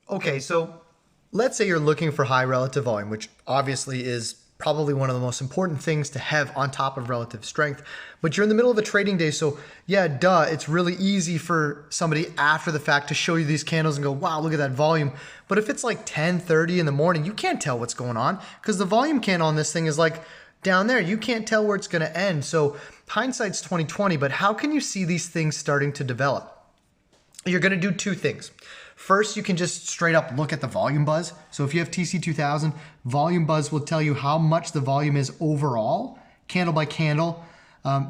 Okay, so let's say you're looking for high relative volume, which obviously is probably one of the most important things to have on top of relative strength, but you're in the middle of a trading day. So yeah, duh, it's really easy for somebody after the fact to show you these candles and go, wow, look at that volume. But if it's like 10:30 in the morning, you can't tell what's going on because the volume candle on this thing is like down there. You can't tell where it's going to end. So hindsight's 20/20, but how can you see these things starting to develop? You're going to do two things. First, you can just straight up look at the volume buzz. So if you have TC2000, volume buzz will tell you how much the volume is overall, candle by candle,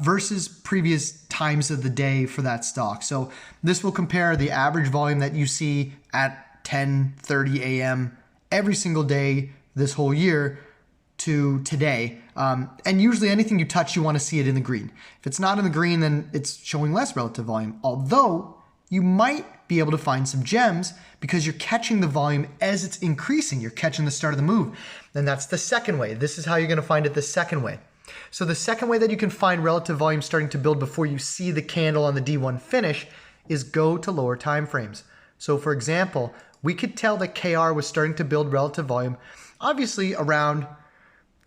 versus previous times of the day for that stock. So this will compare the average volume that you see at 10:30 a.m. every single day this whole year to today. And usually anything you touch, you want to see it in the green. If it's not in the green, then it's showing less relative volume. Although you might be able to find some gems because you're catching the volume as it's increasing. You're catching the start of the move. And that's the second way. This is how you're going to find it the second way. So the second way that you can find relative volume starting to build before you see the candle on the D1 finish is go to lower time frames. So for example, we could tell that KR was starting to build relative volume, obviously around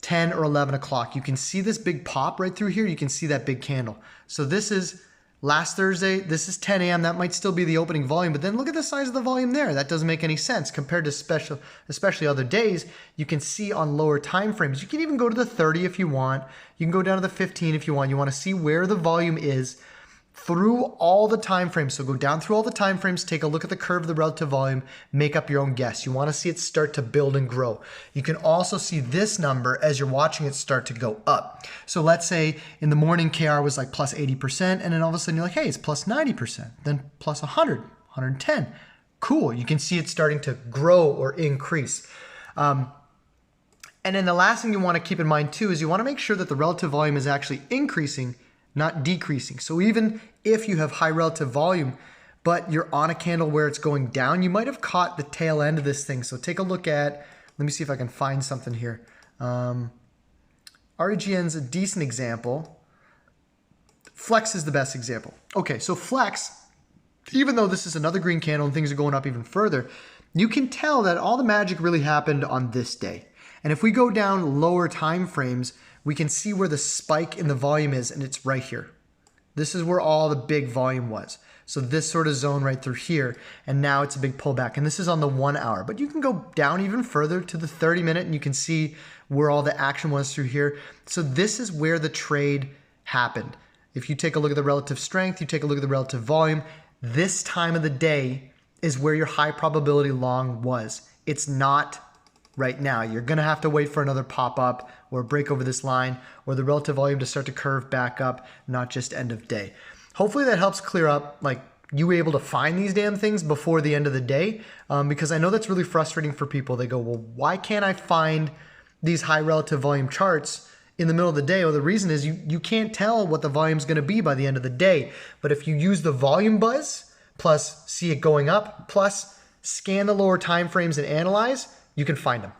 10 or 11 o'clock. You can see this big pop right through here. You can see that big candle. So this is last Thursday, this is 10 a.m. That might still be the opening volume, but then look at the size of the volume there. That doesn't make any sense compared to especially other days. You can see on lower time frames. You can even go to the 30 if you want. You can go down to the 15 if you want. You want to see where the volume is through all the time frames. So go down through all the time frames, take a look at the curve of the relative volume, make up your own guess. You want to see it start to build and grow. You can also see this number as you're watching it start to go up. So let's say in the morning KR was like plus 80%, and then all of a sudden you're like, hey, it's plus 90%, then plus 100, 110. Cool, you can see it starting to grow or increase. And then the last thing you want to keep in mind too is you want to make sure that the relative volume is actually increasing, not decreasing. So even if you have high relative volume, but you're on a candle where it's going down, you might have caught the tail end of this thing. So take a look at, let me see if I can find something here. REGN's a decent example. Flex is the best example. Okay, so Flex, even though this is another green candle and things are going up even further, you can tell that all the magic really happened on this day. And if we go down lower time frames, we can see where the spike in the volume is, and it's right here. This is where all the big volume was. So this sort of zone right through here, and now it's a big pullback. And this is on the 1 hour, but you can go down even further to the 30 minute and you can see where all the action was through here. So this is where the trade happened. If you take a look at the relative strength, you take a look at the relative volume, this time of the day is where your high probability long was. It's not right now. You're going to have to wait for another pop-up or break over this line or the relative volume to start to curve back up, not just end of day. Hopefully that helps clear up, like, you were able to find these damn things before the end of the day, because I know that's really frustrating for people. They go, well, why can't I find these high relative volume charts in the middle of the day? Well, the reason is you can't tell what the volume's going to be by the end of the day. But if you use the volume buzz, plus see it going up, plus scan the lower time frames and analyze, you can find them.